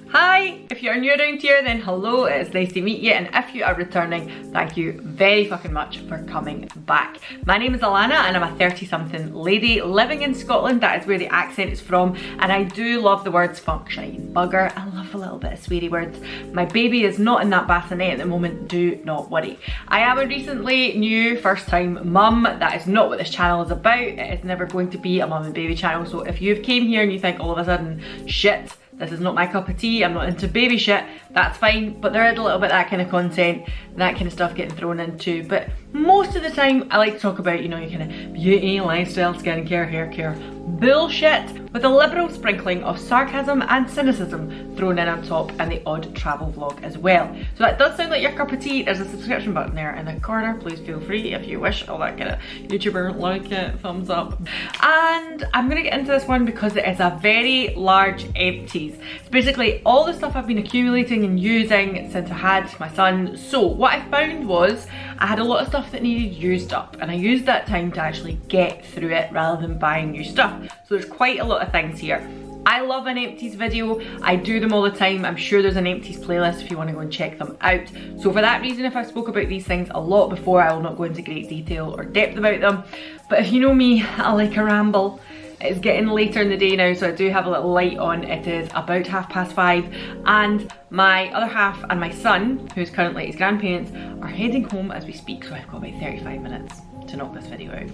Hi, if you're new around here then hello, it's nice to meet you, and if you are returning, thank you very fucking much for coming back. My name is Alana and I'm a 30-something lady living in Scotland. That is where the accent is from, and I do love the words fuck, shite, bugger. I love a little bit of sweary words. My baby is not in that bassinet at the moment, do not worry. I am a recently new first time mum. That is not what this channel is about. It is never going to be a mum and baby channel, so if you've came here and you think all of a sudden, shit, this is not my cup of tea, I'm not into baby shit, that's fine, but there is a little bit of that kind of content, that kind of stuff getting thrown into. But most of the time I like to talk about, you know, your kind of beauty, lifestyle, skincare, hair care bullshit, with a liberal sprinkling of sarcasm and cynicism thrown in on top, and the odd travel vlog as well. So that does sound like your cup of tea. There's a subscription button there in the corner, please feel free if you wish, all that kind of YouTuber like it, thumbs up. And I'm gonna get into this one because it is a very large empties. It's basically all the stuff I've been accumulating and using since I had my son. So what I found was I had a lot of stuff that needed used up, and I used that time to actually get through it rather than buying new stuff. So there's quite a lot of things here. I love an empties video, I do them all the time. I'm sure there's an empties playlist if you want to go and check them out. So for that reason, if I spoke about these things a lot before, I will not go into great detail or depth about them. But if you know me, I like a ramble. It's getting later in the day now, so I do have a little light on. It is about 5:30, and my other half and my son, who's currently at his grandparents, are heading home as we speak, so I've got about 35 minutes to knock this video out.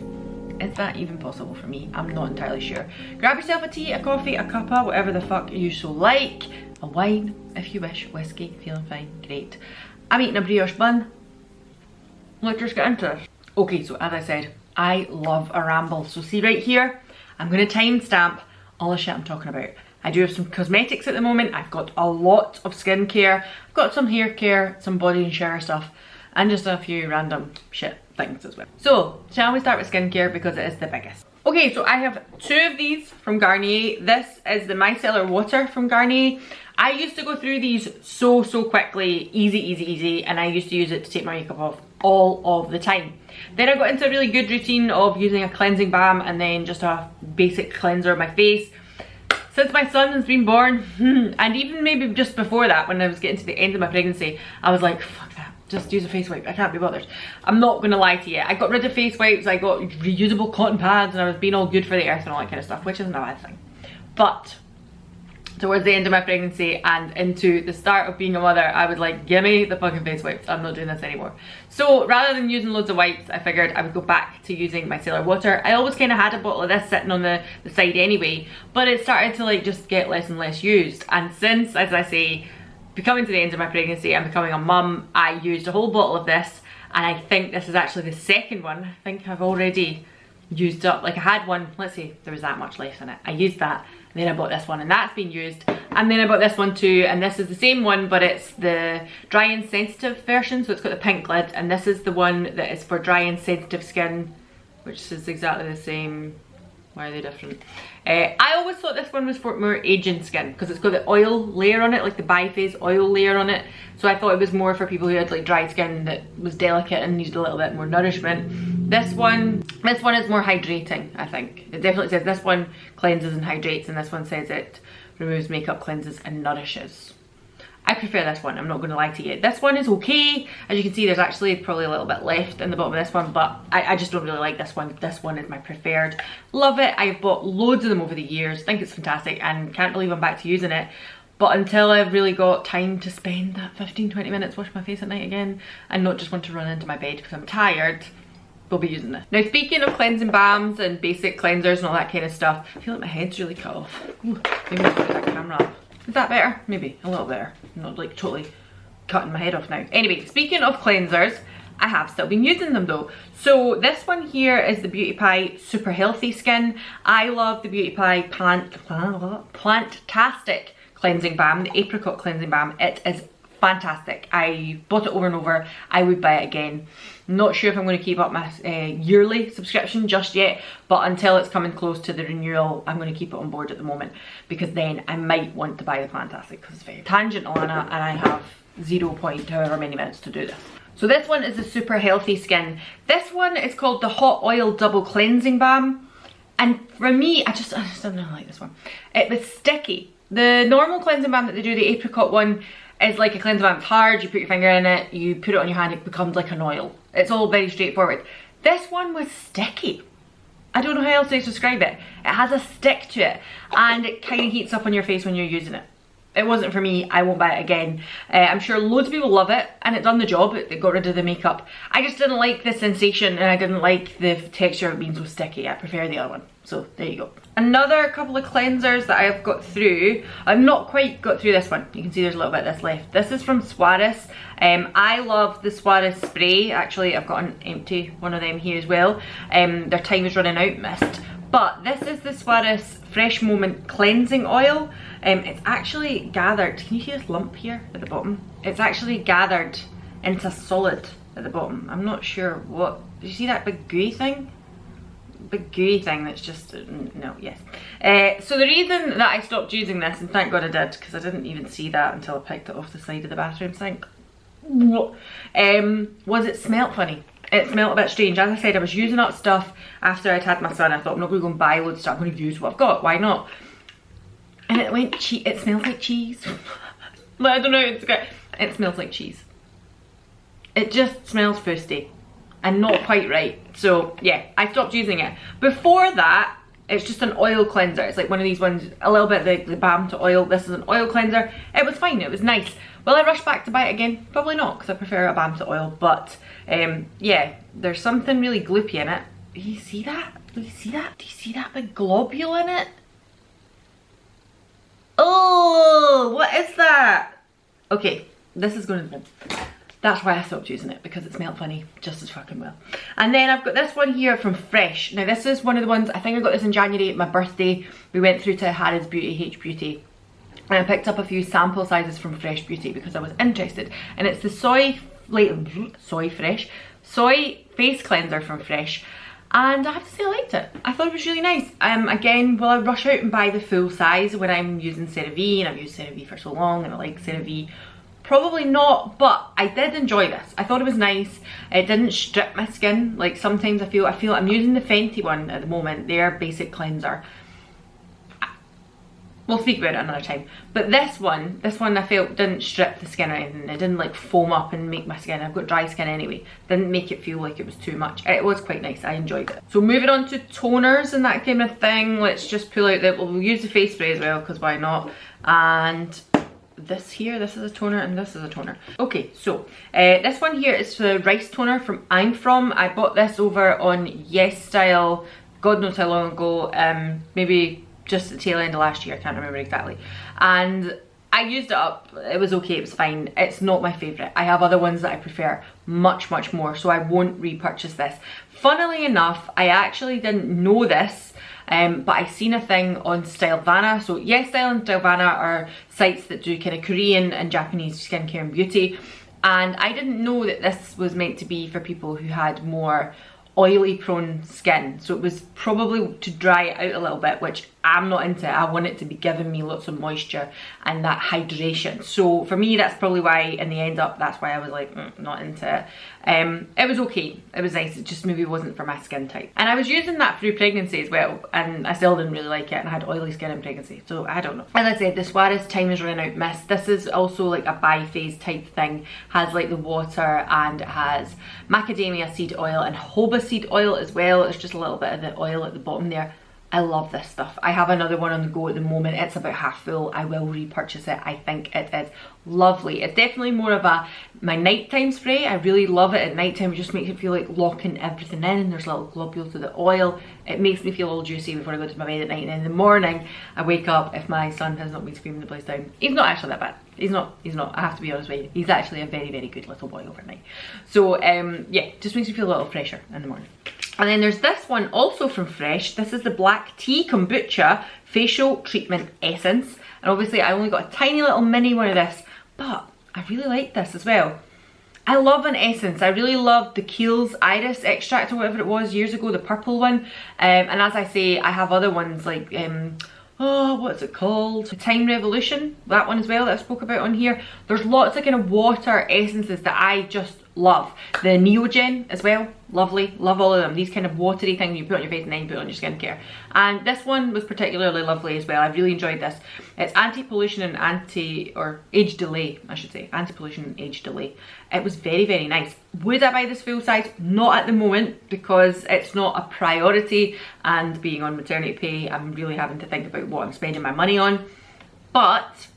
Is that even possible for me? I'm not entirely sure. Grab yourself a tea, a coffee, a cuppa, whatever the fuck you so like. A wine, if you wish. Whiskey, feeling fine, great. I'm eating a brioche bun. Let's just get into this. Okay, so as I said, I love a ramble. So see right here, I'm gonna timestamp all the shit I'm talking about. I do have some cosmetics at the moment. I've got a lot of skincare. I've got some hair care, some body and shower stuff, and just a few random shit things as well. So shall we start with skincare because it is the biggest. Okay, so I have two of these from Garnier. This is the Micellar Water from Garnier. I used to go through these so quickly, easy, and I used to use it to take my makeup off all of the time. Then I got into a really good routine of using a cleansing balm and then just a basic cleanser of my face. Since my son has been born, and even maybe just before that, when I was getting to the end of my pregnancy, I was like, fuck that, just use a face wipe, I can't be bothered. I'm not gonna lie to you, I got rid of face wipes, I got reusable cotton pads, and I was being all good for the earth and all that kind of stuff, which isn't a bad thing. But towards the end of my pregnancy and into the start of being a mother, I was like, give me the fucking face wipes, I'm not doing this anymore. So rather than using loads of wipes, I figured I would go back to using Micellar Water. I always kind of had a bottle of this sitting on the side anyway, but it started to like just get less and less used. And since, as I say, becoming to the end of my pregnancy and becoming a mum, I used a whole bottle of this, and I think this is actually the second one. I think I've already used up, like I had one, let's see, there was that much left in it. I used that, and then I bought this one, and that's been used. And then I bought this one too, and this is the same one, but it's the dry and sensitive version, so it's got the pink lid, and this is the one that is for dry and sensitive skin, which is exactly the same. Why are they different? I always thought this one was for more aging skin because it's got the oil layer on it, like the biphase oil layer on it. So I thought it was more for people who had like dry skin that was delicate and needed a little bit more nourishment. This one is more hydrating, I think. It definitely says this one cleanses and hydrates, and this one says it removes makeup, cleanses and nourishes. I prefer this one, I'm not going to lie to you. This one is okay. As you can see, there's actually probably a little bit left in the bottom of this one, but I just don't really like this one. This one is my preferred. Love it. I've bought loads of them over the years. Think it's fantastic and can't believe I'm back to using it. But until I've really got time to spend that 15-20 minutes washing my face at night again and not just want to run into my bed because I'm tired, we'll be using this. Now, speaking of cleansing balms and basic cleansers and all that kind of stuff, I feel like my head's really cut off. Ooh, maybe I'll put that camera up. Is that better? Maybe a little better. I'm not like totally cutting my head off now. Anyway, speaking of cleansers, I have still been using them though. So this one here is the Pewdiepie Super Healthy Skin. I love the Pewdiepie Plantastic Cleansing Balm, the Apricot Cleansing Balm. It is fantastic. I bought it over and over. I would buy it again. Not sure if I'm going to keep up my yearly subscription just yet, but until it's coming close to the renewal, I'm going to keep it on board at the moment, because then I might want to buy the Plantastic because it's very tangent, Alana, and I have 0. however many minutes to do this. So this one is the Super Healthy Skin. This one is called the Hot Oil Double Cleansing Balm. And for me, I just don't really like this one. It was sticky. The normal cleansing balm that they do, the apricot one, is like a cleansing balm. It's hard, you put your finger in it, you put it on your hand, it becomes like an oil. It's all very straightforward. This one was sticky. I don't know how else to describe it. It has a stick to it and it kind of heats up on your face when you're using it. It wasn't for me, I won't buy it again. I'm sure loads of people love it and it done the job, it got rid of the makeup. I just didn't like the sensation and I didn't like the texture of it being so sticky. I prefer the other one. So there you go. Another couple of cleansers that I've got through. I've not quite got through this one. You can see there's a little bit of this left. This is from Swaris. I love the Swaris spray. Actually, I've got an empty one of them here as well. Their time is running out, missed. But this is the Swaris Fresh Moment Cleansing Oil. It's actually gathered, can you see this lump here at the bottom? It's actually gathered into solid at the bottom. I'm not sure what, did you see that big gooey thing? Big gooey thing that's just, no, yes. So the reason that I stopped using this, and thank God I did, because I didn't even see that until I picked it off the side of the bathroom sink, was it smelt funny. It smelled a bit strange. As I said, I was using up stuff after I'd had my son. I thought, I'm not going to go and buy loads of stuff. I'm going to use what I've got. Why not? And it went, it smells like cheese. I don't know, it's good. It smells like cheese. It just smells fusty and not quite right. So yeah, I stopped using it. Before that, it's just an oil cleanser. It's like one of these ones, a little bit the balm to oil. This is an oil cleanser. It was fine, it was nice. Will I rush back to buy it again? Probably not, because I prefer a balm to oil. But yeah, there's something really gloopy in it. Do you see that? Do you see that? Do you see that big globule in it? Oh, what is that? Okay, this is going to... That's why I stopped using it, because it smelled funny just as fucking well. And then I've got this one here from Fresh. Now this is one of the ones, I think I got this in January, my birthday. We went through to Harrods Beauty, H Beauty. And I picked up a few sample sizes from Fresh Beauty because I was interested. And it's the soy face cleanser from Fresh. And I have to say I liked it. I thought it was really nice. Again, will I rush out and buy the full size when I'm using Cerevi? And I've used Cerevi for so long and I like Cerevi. Probably not, but I did enjoy this. I thought it was nice. It didn't strip my skin. Like sometimes I feel I'm using the Fenty one at the moment, their basic cleanser. We'll speak about it another time. But this one I felt didn't strip the skin or anything. It didn't like foam up and make my skin, I've got dry skin anyway, didn't make it feel like it was too much. It was quite nice, I enjoyed it. So moving on to toners and that kind of thing, let's just pull out we'll use the face spray as well, because why not? And this here, this is a toner and this is a toner. Okay, so this one here is the rice toner from I'm From. I bought this over on YESSTYLE, God knows how long ago, maybe just the tail end of last year, I can't remember exactly. And I used it up, it was okay, it was fine. It's not my favourite. I have other ones that I prefer much more, so I won't repurchase this. Funnily enough, I actually didn't know this, but I seen a thing on Stylevana. So YESSTYLE and Stylevana are sites that do kind of Korean and Japanese skincare and beauty. And I didn't know that this was meant to be for people who had more oily prone skin, so it was probably to dry it out a little bit, which I'm not into. I want it to be giving me lots of moisture and that hydration. So for me, that's probably why in the end up, that's why I was like, not into it. It was okay, it was nice, it just maybe wasn't for my skin type. And I was using that through pregnancy as well, and I still didn't really like it, and I had oily skin in pregnancy, so I don't know. As I said, the Swaris Time Is Running Out Mist, this is also like a bi-phase type thing, has like the water and it has macadamia seed oil and jojoba seed oil as well. It's just a little bit of the oil at the bottom there. I love this stuff. I have another one on the go at the moment. It's about half full. I will repurchase it. I think it is lovely. It's definitely more of my nighttime spray. I really love it at nighttime. It just makes it feel like locking everything in. There's little globules of the oil. It makes me feel all juicy before I go to my bed at night. And in the morning, I wake up, if my son has not been screaming the place down. He's not actually that bad. He's not. I have to be honest with you. He's actually a very good little boy overnight. So yeah, just makes me feel a little fresher in the morning. And then there's this one also from Fresh. This is the Black Tea Kombucha Facial Treatment Essence. And obviously I only got a tiny little mini one of this, but I really like this as well. I love an essence. I really loved the Kiehl's Iris extract or whatever it was years ago, the purple one. And as I say, I have other ones like, oh, what's it called? The Time Revolution, that one as well that I spoke about on here. There's lots of kind of water essences that I just love. The Neogen as well, lovely, love all of them. These kind of watery things you put on your face and then you put on your skincare. And this one was particularly lovely as well. I really enjoyed this. It's anti-pollution and age delay, I should say. Anti-pollution and age delay. It was very, very nice. Would I buy this full size? Not at the moment, because it's not a priority, and being on maternity pay, I'm really having to think about what I'm spending my money on. But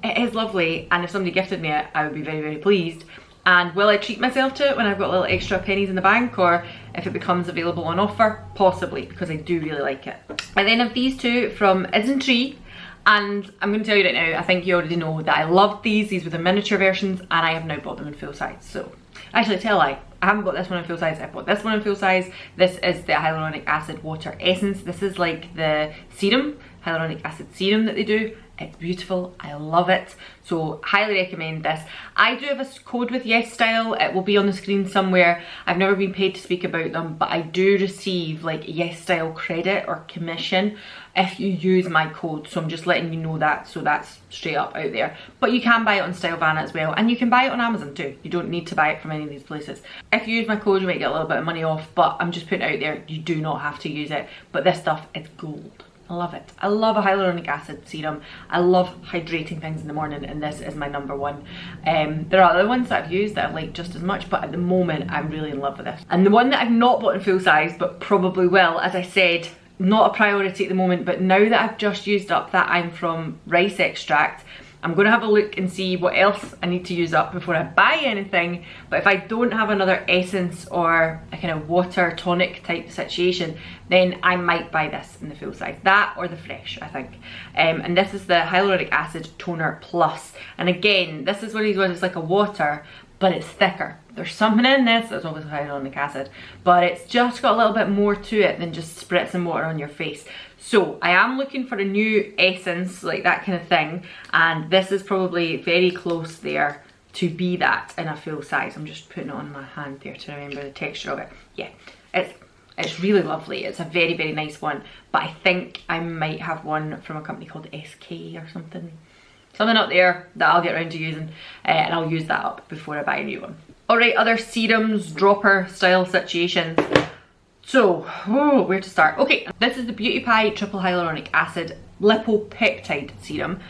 it is lovely, and if somebody gifted me it, I would be very, very pleased. And will I treat myself to it when I've got little extra pennies in the bank, or if it becomes available on offer? Possibly, because I do really like it. I then have these two from Isntree, and I'm going to tell you right now, I think you already know that I loved these. These were the miniature versions, and I have now bought them in full size. So, actually tell I haven't bought this one in full size, I bought this one in full size. This is the Hyaluronic Acid Water Essence. This is like the serum, Hyaluronic Acid Serum that they do. It's beautiful, I love it, so highly recommend this. I do have a code with YESSTYLE, it will be on the screen somewhere. I've never been paid to speak about them, but I do receive like YESSTYLE credit or commission if you use my code, so I'm just letting you know that, so that's straight up out there. But you can buy it on Stylevana as well, and you can buy it on Amazon too. You don't need to buy it from any of these places. If you use my code, you might get a little bit of money off, but I'm just putting it out there, you do not have to use it. But this stuff is gold. I love it. I love a hyaluronic acid serum. I love hydrating things in the morning, and this is my number one. There are other ones that I've used that I like just as much, but at the moment I'm really in love with this. And the one that I've not bought in full size, but probably will, as I said, not a priority at the moment, but now that I've just used up that I'm from rice extract, I'm going to have a look and see what else I need to use up before I buy anything. But if I don't have another essence or a kind of water tonic type situation, then I might buy this in the full size. That or the Fresh, I think. And this is the Hyaluronic Acid Toner Plus. And again, this is one of these ones, it's like a water, but it's thicker. There's something in this that's obviously hyaluronic acid, but it's just got a little bit more to it than just spritzing water on your face. So I am looking for a new essence, like that kind of thing, and this is probably very close there to be that in a full size. I'm just putting it on my hand there to remember the texture of it. Yeah, it's really lovely. It's a very, very nice one, but I think I might have one from a company called SK or something. Something up there that I'll get around to using, and I'll use that up before I buy a new one. Alright, other serums, dropper style situations. So, where to start? Okay, this is the Pewdiepie Triple Hyaluronic Acid Lipopeptide Serum.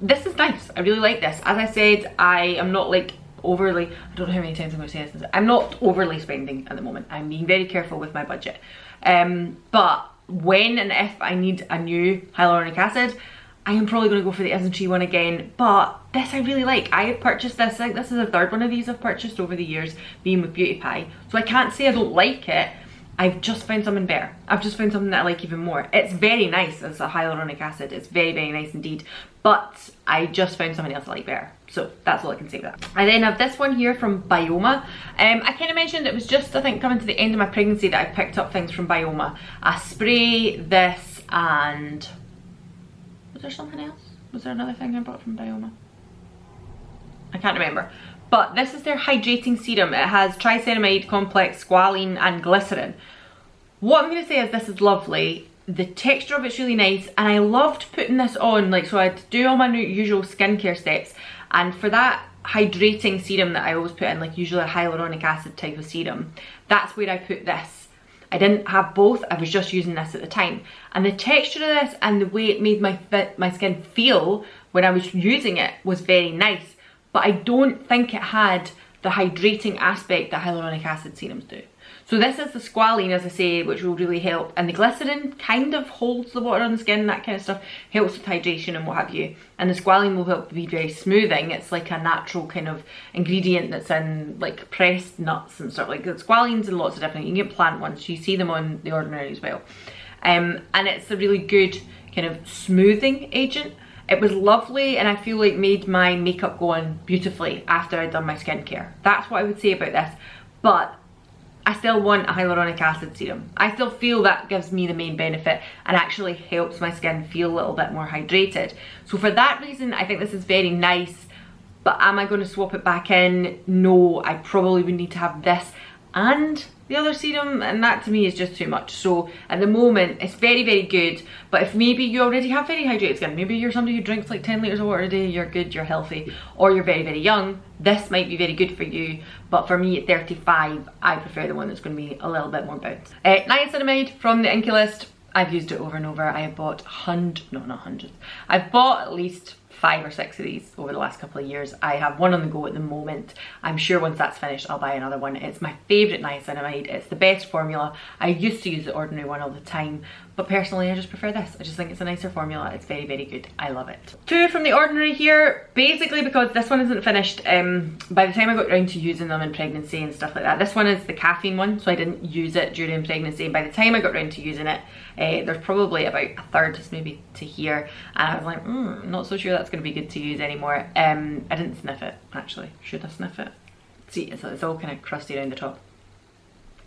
This is nice, I really like this. As I said, I am not like overly, I don't know how many times I'm going to say this, I'm not overly spending at the moment. I'm being very careful with my budget. But when and if I need a new hyaluronic acid, I am probably going to go for the Isntree one again, but this I really like. I have purchased this, I think this is the third one of these I've purchased over the years, being with Pewdiepie. So I can't say I don't like it, I've just found something better. I've just found something that I like even more. It's very nice as a hyaluronic acid, it's very, very nice indeed, but I just found something else I like better. So that's all I can say about that. I then have this one here from Bioma. I kind of mentioned it was just, I think, coming to the end of my pregnancy that I picked up things from Bioma. A spray, this, and was there something else? Was there another thing I bought from Bioma? I can't remember. But this is their hydrating serum. It has triceramide complex, squalene and glycerin. What I'm going to say is this is lovely. The texture of it's really nice, and I loved putting this on, like, so I'd do all my usual skincare steps, and for that hydrating serum that I always put in, like usually a hyaluronic acid type of serum, that's where I put this. I didn't have both, I was just using this at the time. And the texture of this and the way it made my skin feel when I was using it was very nice. But I don't think it had the hydrating aspect that hyaluronic acid serums do. So this is the squalene, as I say, which will really help. And the glycerin kind of holds the water on the skin, that kind of stuff, helps with hydration and what have you. And the squalene will help be very smoothing. It's like a natural kind of ingredient that's in like pressed nuts and stuff. Like the squalene's in lots of different, you can get plant ones, you see them on The Ordinary as well. And it's a really good kind of smoothing agent. It was lovely, and I feel like made my makeup go on beautifully after I'd done my skincare. That's what I would say about this. But I still want a hyaluronic acid serum. I still feel that gives me the main benefit and actually helps my skin feel a little bit more hydrated. So for that reason, I think this is very nice. But am I going to swap it back in? No, I probably would need to have this and the other serum, and that to me is just too much. So at the moment it's very, very good, but if maybe you already have very hydrated skin, maybe you're somebody who drinks like 10 litres of water a day, you're good, you're healthy, or you're very, very young, this might be very good for you. But for me at 35, I prefer the one that's going to be a little bit more bounce. Niacinamide from the Inkey List. I've used it over and over. I have bought I've bought at least 5 or 6 of these over the last couple of years. I have one on the go at the moment. I'm sure once that's finished I'll buy another one. It's my favourite niacinamide. It's the best formula. I used to use the ordinary one all the time, but personally I just prefer this. I just think it's a nicer formula. It's very, very good. I love it. 2 from the ordinary here, basically because this one isn't finished. By the time I got around to using them in pregnancy and stuff like that, this one is the caffeine one, so I didn't use it during pregnancy. By the time I got around to using it, there's probably about a third, maybe to here, and I was like, not so sure that's going to be good to use anymore. I didn't sniff it, actually. Should I sniff it? See, it's all kind of crusty around the top.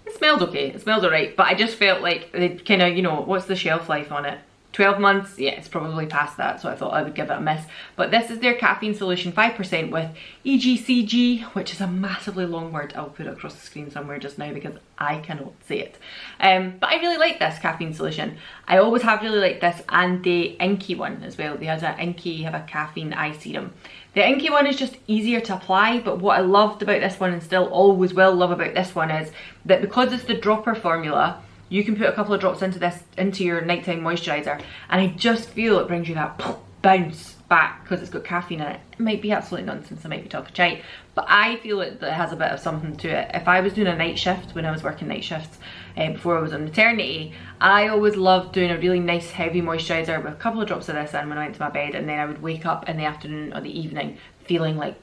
It smells okay, it smells alright, but I just felt like they kind of, you know, what's the shelf life on it? 12 months? Yeah, it's probably past that, so I thought I would give it a miss. But this is their caffeine solution, 5% with EGCG, which is a massively long word. I'll put it across the screen somewhere just now because I cannot say it. But I really like this caffeine solution. I always have really liked this, and the Inkey one as well. They have a Caffeine Eye Serum. The Inkey one is just easier to apply, but what I loved about this one, and still always will love about this one, is that because it's the dropper formula, you can put a couple of drops into your nighttime moisturizer, and I just feel it brings you that bounce back because it's got caffeine in it. It might be absolutely nonsense, I might be talking shite, but I feel that it has a bit of something to it. If I was doing a night shift, when I was working night shifts before I was on maternity, I always loved doing a really nice heavy moisturizer with a couple of drops of this in when I went to my bed, and then I would wake up in the afternoon or the evening feeling like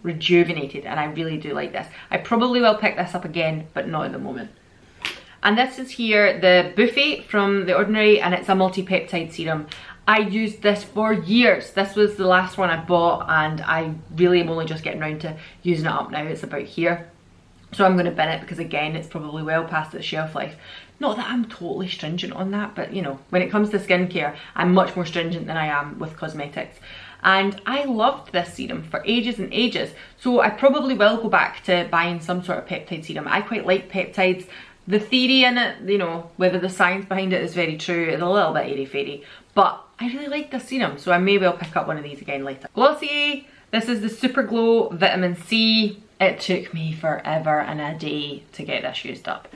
rejuvenated, and I really do like this. I probably will pick this up again, but not at the moment. And this is here, the Buffet from The Ordinary, and it's a multi-peptide serum. I used this for years. This was the last one I bought, and I really am only just getting around to using it up now. It's about here. So I'm going to bin it because, again, it's probably well past its shelf life. Not that I'm totally stringent on that, but, you know, when it comes to skincare, I'm much more stringent than I am with cosmetics. And I loved this serum for ages and ages. So I probably will go back to buying some sort of peptide serum. I quite like peptides. The theory in it, you know, whether the science behind it is very true, is a little bit airy-fairy. But I really like this serum, so I may well pick up one of these again later. Glossier, this is the Super Glow Vitamin C. It took me forever and a day to get this used up.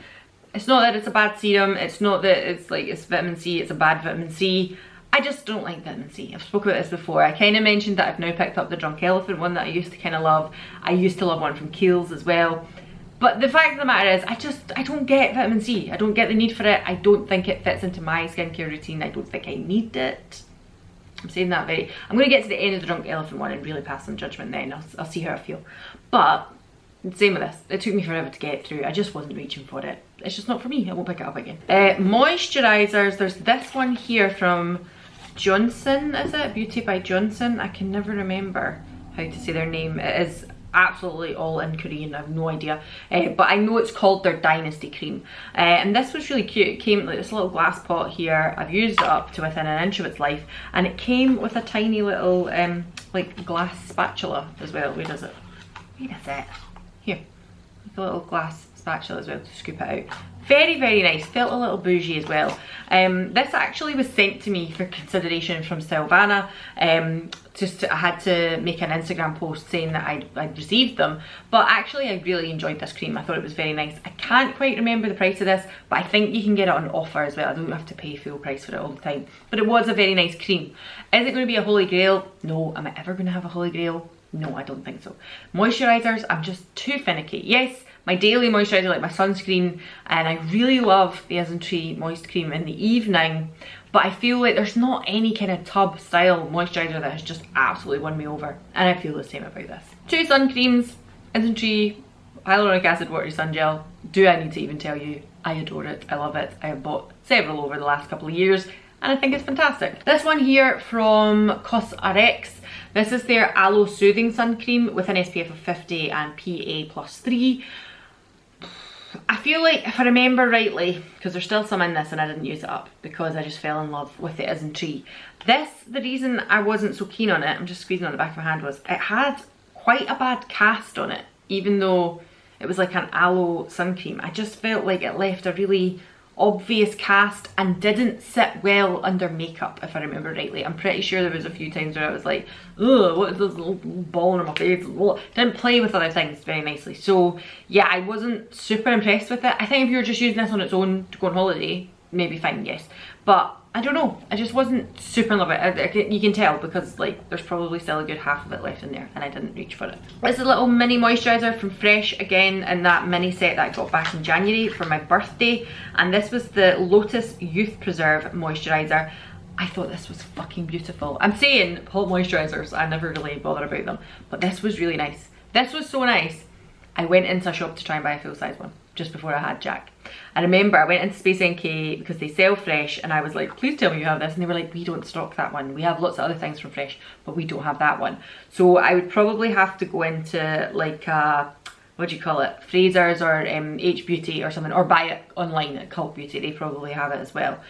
It's not that it's a bad serum, it's not that it's like it's vitamin C, it's a bad vitamin C. I just don't like vitamin C. I've spoken about this before. I kind of mentioned that I've now picked up the Drunk Elephant one that I used to kind of love. I used to love one from Kiehl's as well. But the fact of the matter is, I don't get vitamin C. I don't get the need for it. I don't think it fits into my skincare routine. I don't think I need it. I'm saying that I'm going to get to the end of the Drunk Elephant one and really pass some judgment then. I'll see how I feel. But same with this. It took me forever to get through. I just wasn't reaching for it. It's just not for me. I won't pick it up again. Moisturizers. There's this one here from Johnson, is it? Beauty by Johnson. I can never remember how to say their name. It is absolutely all in Korean, I have no idea, but I know it's called their Dynasty cream, and this was really cute. It came like this little glass pot here. I've used it up to within an inch of its life, and it came with a tiny little like glass spatula as well. Where is it? Where is it? Here, like a little glass spatula as well to scoop it out. Very, very nice. Felt a little bougie as well. This actually was sent to me for consideration from Silvana. I had to make an Instagram post saying that I'd received them, but actually I really enjoyed this cream. I thought it was very nice. I can't quite remember the price of this, but I think you can get it on offer as well. I don't have to pay full price for it all the time, but it was a very nice cream. Is it going to be a holy grail? No. Am I ever going to have a holy grail? No, I don't think so. Moisturizers, I'm just too finicky. Yes, my daily moisturizer, like my sunscreen, and I really love the Isntree Moist Cream in the evening, but I feel like there's not any kind of tub style moisturizer that has just absolutely won me over, and I feel the same about this. 2 sun creams, Isntree Hyaluronic Acid Watery Sun Gel. Do I need to even tell you? I adore it, I love it. I have bought several over the last couple of years, and I think it's fantastic. This one here from COSRX. This is their Aloe Soothing Sun Cream with an SPF of 50 and PA+3. I feel like, if I remember rightly, because there's still some in this and I didn't use it up because I just fell in love with it Isntree. This, the reason I wasn't so keen on it, I'm just squeezing on the back of my hand, was it had quite a bad cast on it, even though It was like an aloe sun cream. I just felt like it left a really obvious cast and didn't sit well under makeup, if I remember rightly. I'm pretty sure there was a few times where I was like, ugh, what is this little ball on my face? Didn't play with other things very nicely. So yeah, I wasn't super impressed with it. I think if you were just using this on its own to go on holiday, maybe fine, yes. But I don't know, I just wasn't super in love with it. You can tell because like there's probably still a good half of it left in there and I didn't reach for it. This is a little mini moisturiser from Fresh, again in that mini set that I got back in January for my birthday, and this was the Lotus Youth Preserve Moisturiser. I thought this was fucking beautiful. I'm saying hot moisturisers, I never really bother about them, but this was really nice. This was so nice. I went into a shop to try and buy a full size one just before I had Jack. I remember I went into Space NK because they sell Fresh and I was like, please tell me you have this, and they were like, we don't stock that one. We have lots of other things from Fresh, but we don't have that one. So I would probably have to go into like what do you call it, Fraser's or H Beauty or something, or buy it online at Cult Beauty. They probably have it as well.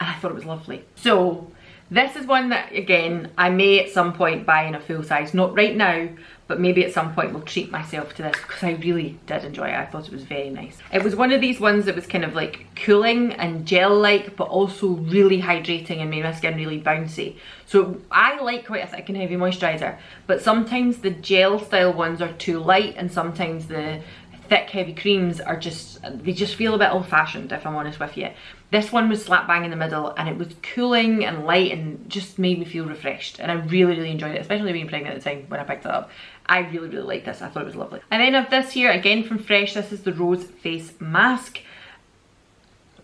And I thought it was lovely. So this is one that, again, I may at some point buy in a full size. Not right now, but maybe at some point will treat myself to this because I really did enjoy it. I thought it was very nice. It was one of these ones that was kind of like cooling and gel-like, but also really hydrating and made my skin really bouncy. So I like quite a thick and heavy moisturiser, but sometimes the gel style ones are too light and sometimes the thick heavy creams are just, they just feel a bit old-fashioned, if I'm honest with you. This one was slap bang in the middle and it was cooling and light and just made me feel refreshed, and I really enjoyed it, especially being pregnant at the time when I picked it up. I really liked this. I thought it was lovely. And then I have this here again from Fresh. This is the Rose Face Mask.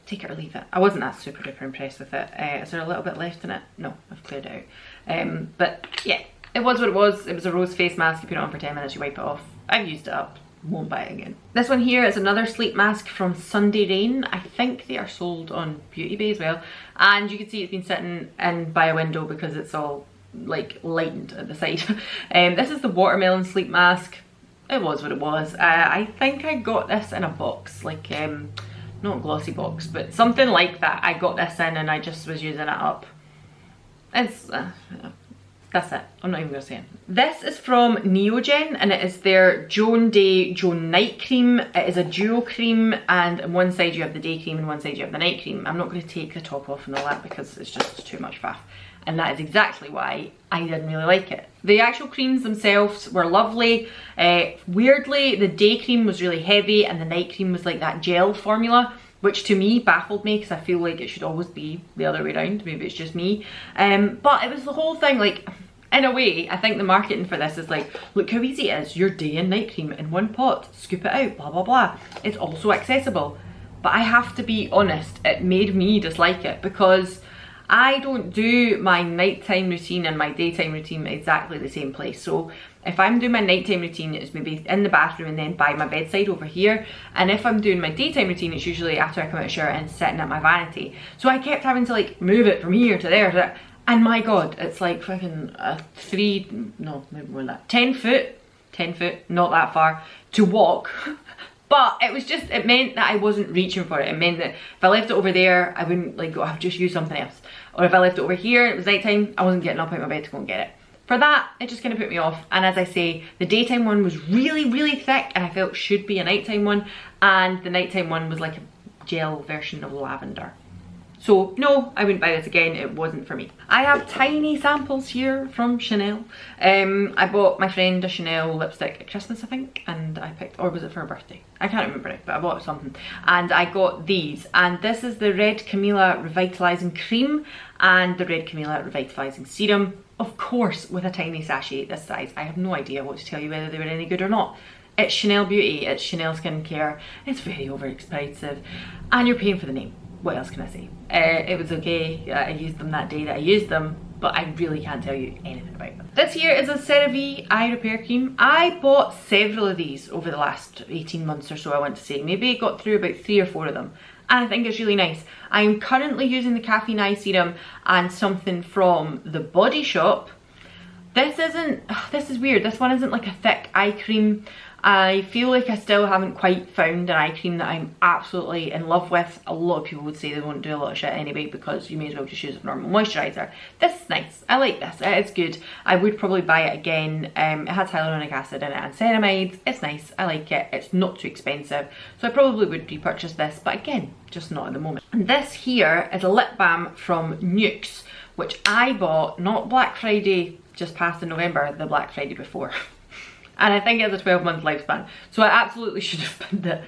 Take it or leave it. I wasn't that super duper impressed with it. Is there a little bit left in it? No, I've cleared it out. But yeah, it was what it was. It was a rose face mask. You put it on for 10 minutes, you wipe it off. I've used it up. Won't buy it again. This one here is another sleep mask from Sunday Rain. I think they are sold on Pewdiepie as well. And you can see it's been sitting in by a window because it's all like lightened at the side. This is the Watermelon Sleep Mask. It was what it was. I think I got this in a box, like not a glossy box, but something like that. I got this in and I just was using it up. It's that's it. I'm not even gonna say it. This is from Neogen and it is their Joan Day Joan Night Cream. It is a duo cream, and on one side you have the day cream and one side you have the night cream. I'm not going to take the top off and all that because it's just too much faff. And that is exactly why I didn't really like it. The actual creams themselves were lovely. Weirdly, the day cream was really heavy and the night cream was like that gel formula, which to me baffled me because I feel like it should always be the other way around. Maybe it's just me. But it was the whole thing, like, in a way, I think the marketing for this is like, look how easy it is. Your day and night cream in one pot. Scoop it out, blah, blah, blah. It's also accessible. But I have to be honest, it made me dislike it because I don't do my nighttime routine and my daytime routine exactly the same place. So if I'm doing my nighttime routine, it's maybe in the bathroom and then by my bedside over here. And if I'm doing my daytime routine, it's usually after I come out of the shower and sitting at my vanity. So I kept having to like move it from here to there to there. And my God, it's like fucking 10 foot, not that far, to walk. But it was just, it meant that I wasn't reaching for it. It meant that if I left it over there, I wouldn't like go, I've just used something else. Or if I left it over here and it was nighttime, I wasn't getting up out of my bed to go and get it. For that, it just kind of put me off. And as I say, the daytime one was really thick and I felt should be a nighttime one. And the nighttime one was like a gel version of lavender. So no, I wouldn't buy this again. It wasn't for me. I have tiny samples here from Chanel. I bought my friend a Chanel lipstick at Christmas, I think, and I picked, or was it for her birthday? I can't remember it, but I bought something. And I got these, and this is the Red Camellia Revitalizing Cream and the Red Camellia Revitalizing Serum. Of course, with a tiny sachet this size. I have no idea what to tell you whether they were any good or not. It's Chanel Beauty, it's Chanel skincare, it's very overexpensive, and you're paying for the name. What else can I say? It was okay. I used them that day that I used them, but I really can't tell you anything about them. This here is a Cerevi eye repair cream. I bought several of these over the last 18 months or so, I want to say. Maybe I got through about 3 or 4 of them. And I think it's really nice. I am currently using the Caffeine Eye Serum and something from the Body Shop. This is weird. This one isn't like a thick eye cream. I feel like I still haven't quite found an eye cream that I'm absolutely in love with. A lot of people would say they won't do a lot of shit anyway because you may as well just use a normal moisturiser. This is nice. I like this. It's good. I would probably buy it again. It has hyaluronic acid in it and ceramides. It's nice. I like it. It's not too expensive. So I probably would repurchase this, but again, just not at the moment. And this here is a lip balm from Nukes, which I bought not Black Friday just past in November, the Black Friday before. And I think it's a 12-month lifespan, so I absolutely should have spent it.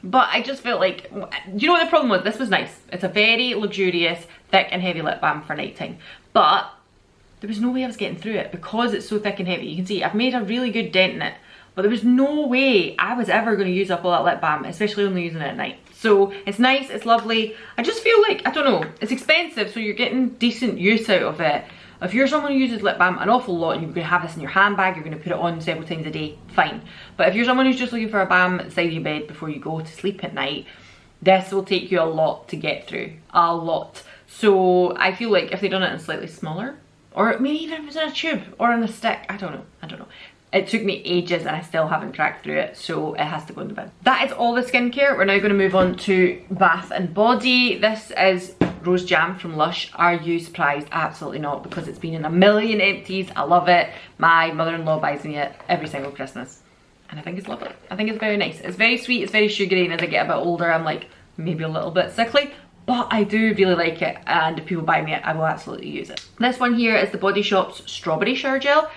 But I just felt like, you know what the problem was? This was nice. It's a very luxurious, thick and heavy lip balm for nighttime. But there was no way I was getting through it because it's so thick and heavy. You can see I've made a really good dent in it, but there was no way I was ever going to use up all that lip balm, especially only using it at night. So it's nice, it's lovely. I just feel like, I don't know, it's expensive, so you're getting decent use out of it. If you're someone who uses lip balm an awful lot and you're going to have this in your handbag, you're going to put it on several times a day, fine. But if you're someone who's just looking for a balm at the side of your bed before you go to sleep at night, this will take you a lot to get through, a lot. So I feel like if they'd done it in slightly smaller, or maybe even if it was in a tube or in a stick, I don't know. It took me ages and I still haven't cracked through it, so it has to go in the bin. That is all the skincare. We're now going to move on to Bath and Body. This is Rose Jam from Lush. Are you surprised? Absolutely not, because it's been in a million empties. I love it. My mother-in-law buys me it every single Christmas. And I think it's lovely. I think it's very nice. It's very sweet, it's very sugary, and as I get a bit older, I'm like, maybe a little bit sickly. But I do really like it, and if people buy me it, I will absolutely use it. This one here is the Body Shop's Strawberry Shower Gel.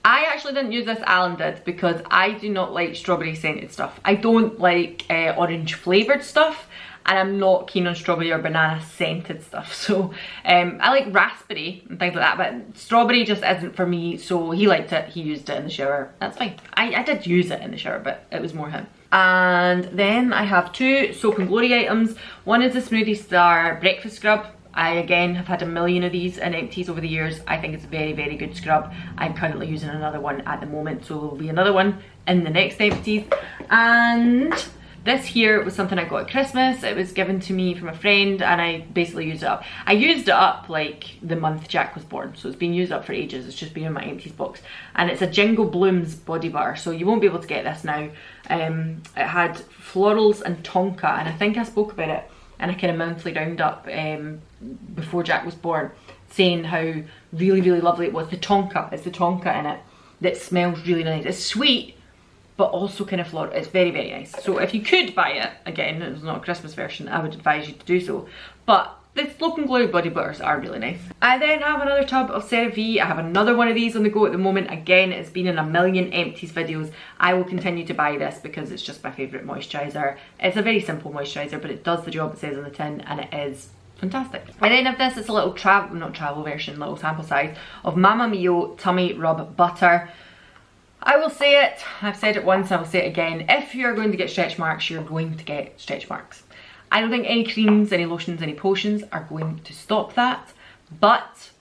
I actually didn't use this, Alan did, because I do not like strawberry scented stuff. I don't like orange flavoured stuff, and I'm not keen on strawberry or banana scented stuff. So I like raspberry and things like that, but strawberry just isn't for me. So he liked it, he used it in the shower, that's fine. I did use it in the shower, but it was more him. And then I have two Soap and Glory items. One is the Smoothie Star Breakfast Scrub. I again have had a million of these in Empties over the years. I think it's a very, very good scrub. I'm currently using another one at the moment, so there will be another one in the next Empties. And this here was something I got at Christmas. It was given to me from a friend and I basically used it up. I used it up like the month Jack was born, so it's been used up for ages. It's just been in my Empties box. And it's a Jingle Blooms body butter, so you won't be able to get this now. It had florals and tonka, and I think I spoke about it in a kind of monthly roundup before Jack was born, saying how really, really lovely it was. The tonka, it's the tonka in it that smells really nice. It's sweet, but also kind of floral. It's very, very nice. So if you could buy it, again, it's not a Christmas version, I would advise you to do so. But the Soap and Glory body butters are really nice. I then have another tub of Cerevi. I have another one of these on the go at the moment. Again, it's been in a million Empties videos. I will continue to buy this because it's just my favourite moisturiser. It's a very simple moisturiser, but it does the job it says on the tin, and it is fantastic. I then have this, it's a little not travel version, little sample size of Mamma Mio Tummy Rub Butter. I will say it, I've said it once, I will say it again. If you're going to get stretch marks, you're going to get stretch marks. I don't think any creams, any lotions, any potions are going to stop that, but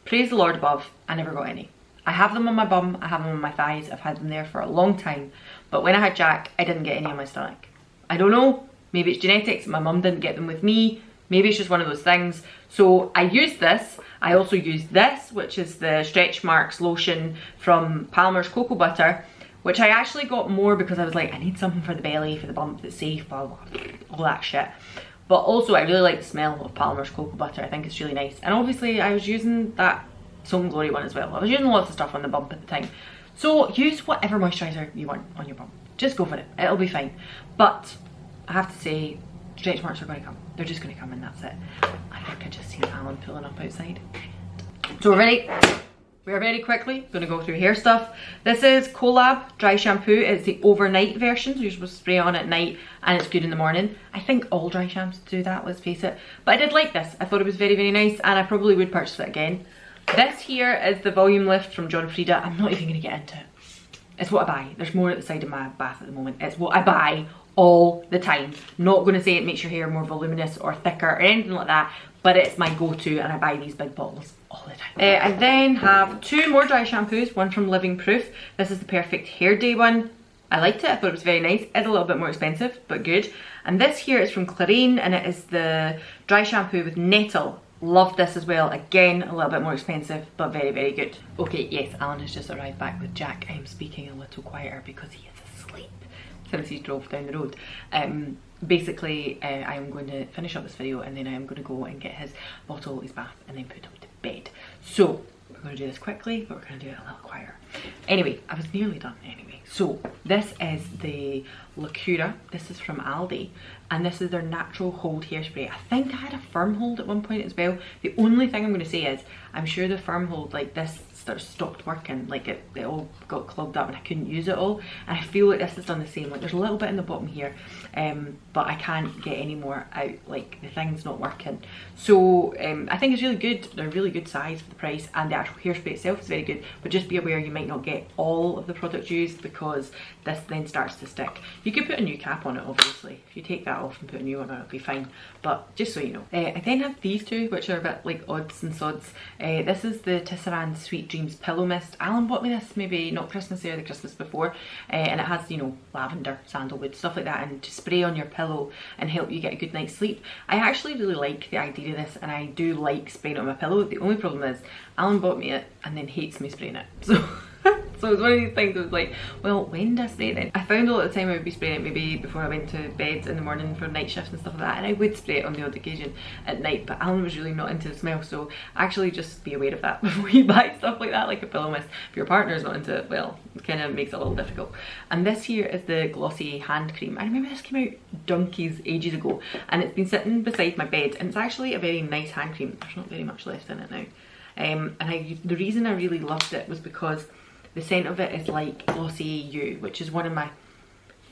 praise the Lord above, I never got any. I have them on my bum, I have them on my thighs, I've had them there for a long time, but when I had Jack, I didn't get any on my stomach. I don't know, maybe it's genetics, my mum didn't get them with me, maybe it's just one of those things. So I used this. I also used this, which is the Stretch Marks lotion from Palmer's Cocoa Butter, which I actually got more because I was like, I need something for the belly, for the bump that's safe, blah, blah, blah, all that shit. But also I really like the smell of Palmer's Cocoa Butter. I think it's really nice. And obviously I was using that Soap and Glory one as well. I was using lots of stuff on the bump at the time. So use whatever moisturiser you want on your bump. Just go for it, it'll be fine. But I have to say, stretch marks are going to come. They're just going to come and that's it. I think I just seen Alan pulling up outside. So we're very quickly going to go through hair stuff. This is Collab Dry Shampoo. It's the overnight version, so you're supposed to spray it on at night and it's good in the morning. I think all dry shampoos do that, let's face it. But I did like this. I thought it was very, very nice and I probably would purchase it again. This here is the Volume Lift from John Frieda. I'm not even going to get into it. It's what I buy. There's more at the side of my bath at the moment. It's what I buy all the time. Not going to say it makes your hair more voluminous or thicker or anything like that, but it's my go-to and I buy these big bottles all the time. I then have two more dry shampoos, one from Living Proof. This is the Perfect Hair Day one. I liked it, I thought it was very nice. It's a little bit more expensive, but good. And this here is from Clarine and it is the dry shampoo with nettle. Love this as well. Again, a little bit more expensive, but very, very good. Okay, yes, Alan has just arrived back with Jack. I am speaking a little quieter because he is asleep. since he drove down the road. Basically, I am going to finish up this video and then I am going to go and get his bottle, his bath, and then put him to bed. So we're going to do this quickly, but we're going to do it a little quieter. Anyway, I was nearly done anyway. So this is the Lacura. This is from Aldi, and this is their natural hold hairspray. I think I had a firm hold at one point as well. The only thing I'm going to say is I'm sure the firm hold, like this, stopped working. Like it all got clogged up and I couldn't use it all, and I feel like this has done the same. Like there's a little bit in the bottom here, but I can't get any more out. Like the thing's not working. So I think it's really good. They're really good size for the price, and the actual hairspray itself is very good, but just be aware you might not get all of the products used because this then starts to stick. You could put a new cap on it, obviously. If you take that off and put a new one on, it'll be fine, but just so you know. I then have these two, which are a bit like odds and sods. This is the Tesseran Sweet Dreams Pillow Mist. Alan bought me this maybe not Christmas or the Christmas before, and it has, you know, lavender, sandalwood, stuff like that, and to spray on your pillow and help you get a good night's sleep. I actually really like the idea of this, and I do like spraying it on my pillow. The only problem is Alan bought me it and then hates me spraying it, so so it's one of these things that was like, well, when do I spray it then? I found a lot of the time I would be spraying it maybe before I went to bed in the morning for night shifts and stuff like that, and I would spray it on the odd occasion at night, but Alan was really not into the smell, so actually just be aware of that before you buy stuff like that, like a pillow mist. If your partner's not into it, well, it kind of makes it a little difficult. And this here is the Glossy hand cream. I remember this came out donkeys ages ago, and it's been sitting beside my bed, and it's actually a very nice hand cream. There's not very much left in it now. And the reason I really loved it was because the scent of it is like Glossy You, which is one of my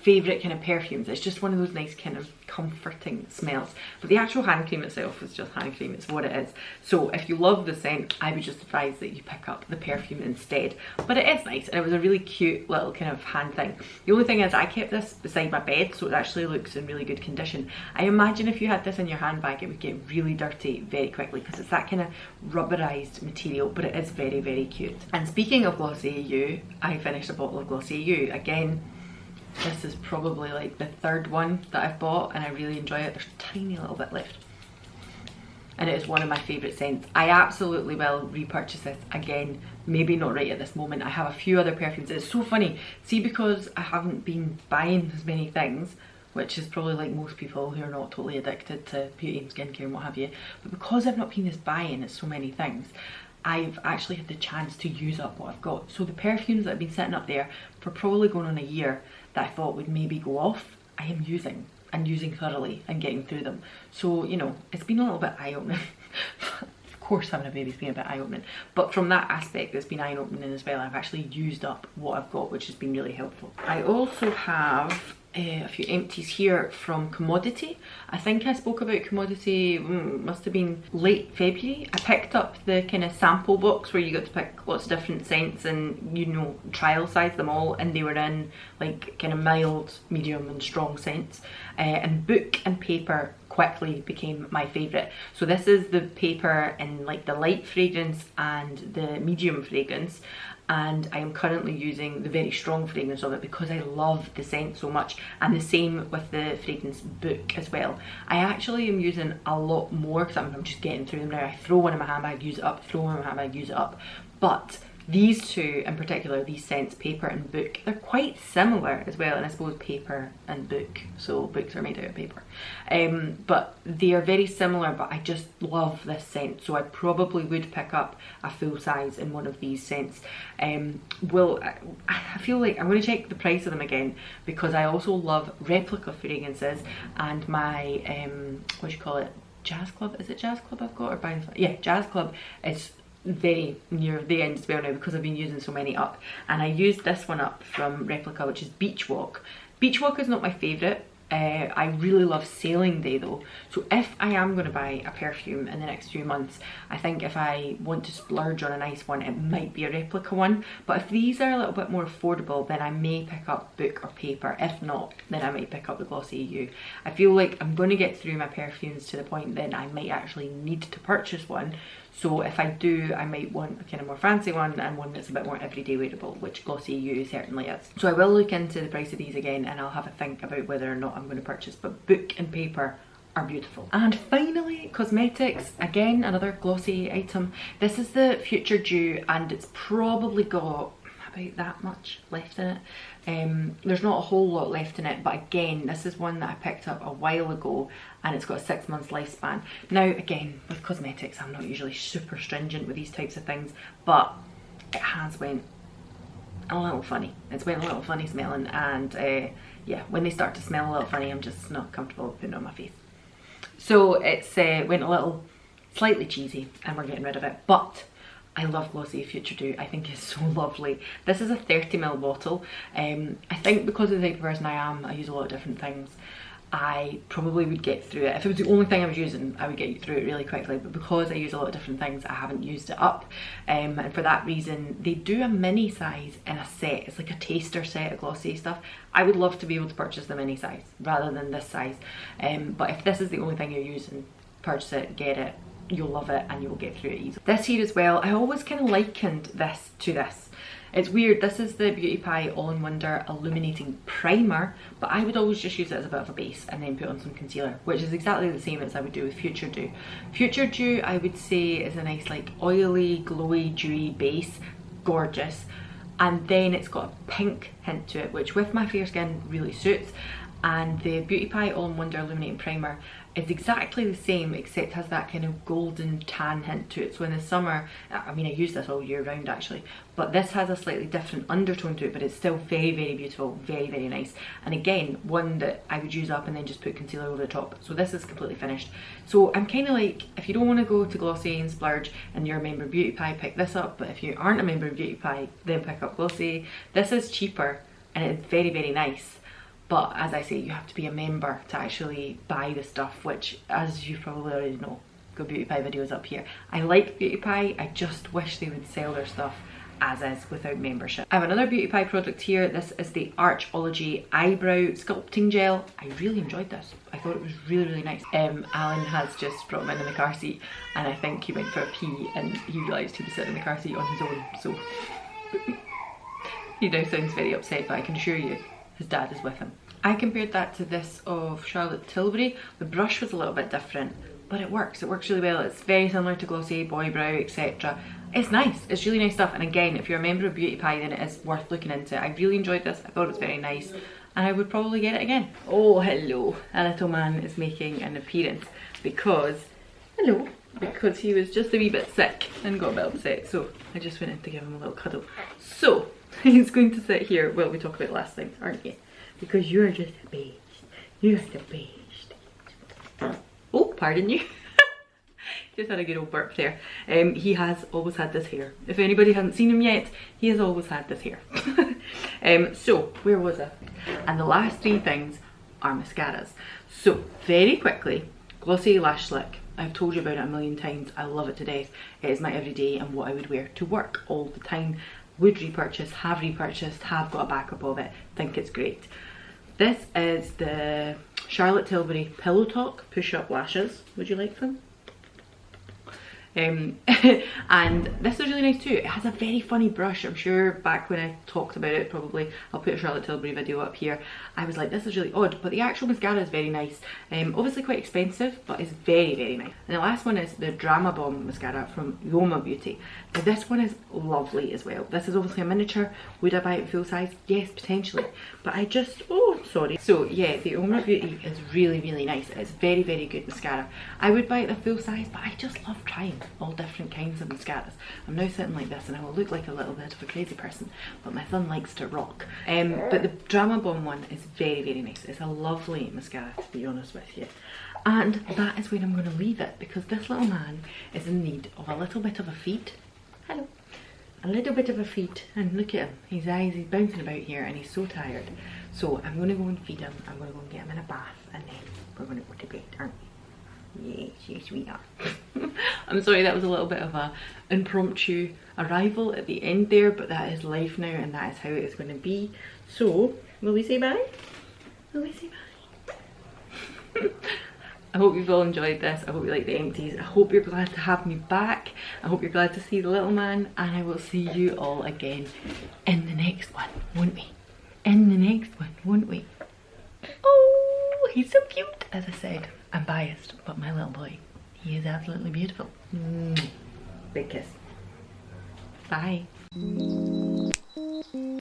favourite kind of perfumes. It's just one of those nice kind of comforting smells. But the actual hand cream itself is just hand cream, it's what it is. So if you love the scent, I would just advise that you pick up the perfume instead. But it is nice, and it was a really cute little kind of hand thing. The only thing is I kept this beside my bed, so it actually looks in really good condition. I imagine if you had this in your handbag, it would get really dirty very quickly because it's that kind of rubberized material, but it is very, very cute. And speaking of Glossy You, I finished a bottle of Glossy You. Again, this is probably like the third one that I've bought, and I really enjoy it. There's a tiny little bit left, and it is one of my favourite scents. I absolutely will repurchase this again, maybe not right at this moment. I have a few other perfumes. It's so funny, see, because I haven't been buying as many things, which is probably like most people who are not totally addicted to beauty and skincare and what have you, but because I've not been as buying as so many things, I've actually had the chance to use up what I've got. So the perfumes that have been sitting up there for probably going on a year that I thought would maybe go off, I am using, and using thoroughly and getting through them. So, you know, it's been a little bit eye-opening. Of course having a baby's been a bit eye-opening, but from that aspect it's been eye-opening as well. I've actually used up what I've got, which has been really helpful. I also have a few empties here from Commodity. I think I spoke about Commodity, must have been late February. I picked up the kind of sample box where you got to pick lots of different scents and, you know, trial size them all, and they were in like kind of mild, medium and strong scents. And book and paper quickly became my favourite. So this is the paper in like the light fragrance and the medium fragrance, and I am currently using the very strong fragrance of it because I love the scent so much, and the same with the fragrance book as well. I actually am using a lot more because I'm just getting through them now. I throw one in my handbag, use it up, throw one in my handbag, use it up. But these two in particular, these scents, paper and book, they're quite similar as well, and I suppose paper and book, so books are made out of paper. But they are very similar, but I just love this scent, so I probably would pick up a full size in one of these scents. I feel like I'm going to check the price of them again, because I also love replica fragrances, and my, what do you call it, Jazz Club, is it Jazz Club I've got, or buying? Yeah, Jazz Club is very near the end as well now because I've been using so many up, and I used this one up from Replica, which is Beach Walk. Beach Walk is not my favourite. I really love Sailing Day though, so if I am going to buy a perfume in the next few months, I think if I want to splurge on a nice one, it might be a Replica one. But if these are a little bit more affordable, then I may pick up book or paper. If not, then I might pick up the Glossy EU. I feel like I'm going to get through my perfumes to the point then I might actually need to purchase one. So if I do, I might want a kind of more fancy one and one that's a bit more everyday wearable, which Glossy EU certainly is. So I will look into the price of these again, and I'll have a think about whether or not I'm going to purchase, but book and paper are beautiful. And finally, cosmetics, again another glossy item. This is the Future Dew, and it's probably got, about that much left in it. There's not a whole lot left in it, but again, this is one that I picked up a while ago and it's got a 6 months lifespan. Now again, with cosmetics, I'm not usually super stringent with these types of things, but it has went a little funny. It's went a little funny smelling, and yeah, when they start to smell a little funny, I'm just not comfortable putting it on my face. So it's went a little slightly cheesy and we're getting rid of it, but I love Glossy Future Dew. I think it's so lovely. This is a 30ml bottle. I think because of the type of person I am, I use a lot of different things. I probably would get through it. If it was the only thing I was using, I would get through it really quickly, but because I use a lot of different things, I haven't used it up. And for that reason, they do a mini size in a set. It's like a taster set of Glossy stuff. I would love to be able to purchase the mini size rather than this size. But if this is the only thing you're using, purchase it, get it. You'll love it and you'll get through it easily. This here as well, I always kind of likened this to this. It's weird, this is the Pewdiepie All-in-Wonder Illuminating Primer, but I would always just use it as a bit of a base and then put on some concealer, which is exactly the same as I would do with Future Dew. Future Dew, I would say, is a nice like oily, glowy, dewy base, gorgeous, and then it's got a pink hint to it, which with my fair skin really suits. And the Pewdiepie All-in-Wonder Illuminating Primer is exactly the same, except has that kind of golden tan hint to it. So in the summer, I mean I use this all year round actually, but this has a slightly different undertone to it, but it's still very, very beautiful, very, very nice. And again, one that I would use up and then just put concealer over the top. So this is completely finished. So I'm kind of like, if you don't want to go to Glossy and splurge and you're a member of Pewdiepie, pick this up. But if you aren't a member of Pewdiepie, then pick up Glossy. This is cheaper and it's very, very nice. But as I say, you have to be a member to actually buy the stuff, which, as you probably already know, go Pewdiepie videos up here. I like Pewdiepie, I just wish they would sell their stuff as is without membership. I have another Pewdiepie product here. This is the Archology Eyebrow Sculpting Gel. I really enjoyed this. I thought it was really, really nice. Alan has just brought him in the car seat, and I think he went for a pee and he realised he was sitting in the car seat on his own, so he now sounds very upset, but I can assure you his dad is with him. I compared that to this of Charlotte Tilbury. The brush was a little bit different, but it works really well. It's very similar to Glossy, Boy Brow, etc. It's nice, it's really nice stuff, and again, if you're a member of Pewdiepie, then it is worth looking into. I really enjoyed this, I thought it was very nice, and I would probably get it again. Oh, hello, a little man is making an appearance because, because he was just a wee bit sick and got a bit upset, so I just went in to give him a little cuddle. So, he's going to sit here while we talk about last things, aren't you? Because you're just a beast. You're the beast. Oh, pardon you. Just had a good old burp there. He has always had this hair. If anybody hasn't seen him yet, he has always had this hair. So, where was I? And the last three things are mascaras. So, very quickly, Glossy Lash Slick. I've told you about it a million times. I love it to death. It is my everyday and what I would wear to work all the time. Would repurchase, have repurchased, have got a backup of it. Think it's great. This is the Charlotte Tilbury Pillow Talk Push Up Lashes. Would you like them? And this is really nice too. It has a very funny brush. I'm sure back when I talked about it, probably I'll put a Charlotte Tilbury video up here, I was like, this is really odd, but the actual mascara is very nice. Obviously quite expensive, but it's very, very nice. And the last one is the Drama Bomb mascara from Yoma Beauty. Now this one is lovely as well. This is obviously a miniature. Would I buy it full size? Yes, potentially. But I just, oh, sorry. So yeah, the Yoma Beauty is really, really nice. It's very, very good mascara. I would buy it the full size, but I just love trying all different kinds of mascaras. I'm now sitting like this and I will look like a little bit of a crazy person, but my son likes to rock. But the Drama Bomb one is very, very nice. It's a lovely mascara, to be honest with you. And that is where I'm going to leave it, because this little man is in need of a little bit of a feed. Hello. A little bit of a feed, and look at him. His eyes, he's bouncing about here and he's so tired. So I'm going to go and feed him. I'm going to go and get him in a bath, and then we're going to go to bed, aren't we? Yes, yes we are. I'm sorry, that was a little bit of a impromptu arrival at the end there, but that is life now and that is how it is going to be. So, will we say bye? Will we say bye? I hope you've all enjoyed this. I hope you like the empties. I hope you're glad to have me back. I hope you're glad to see the little man, and I will see you all again in the next one, won't we? In the next one, won't we? Oh, he's so cute. As I said, I'm biased, but my little boy, he is absolutely beautiful. Big kiss. Bye. you.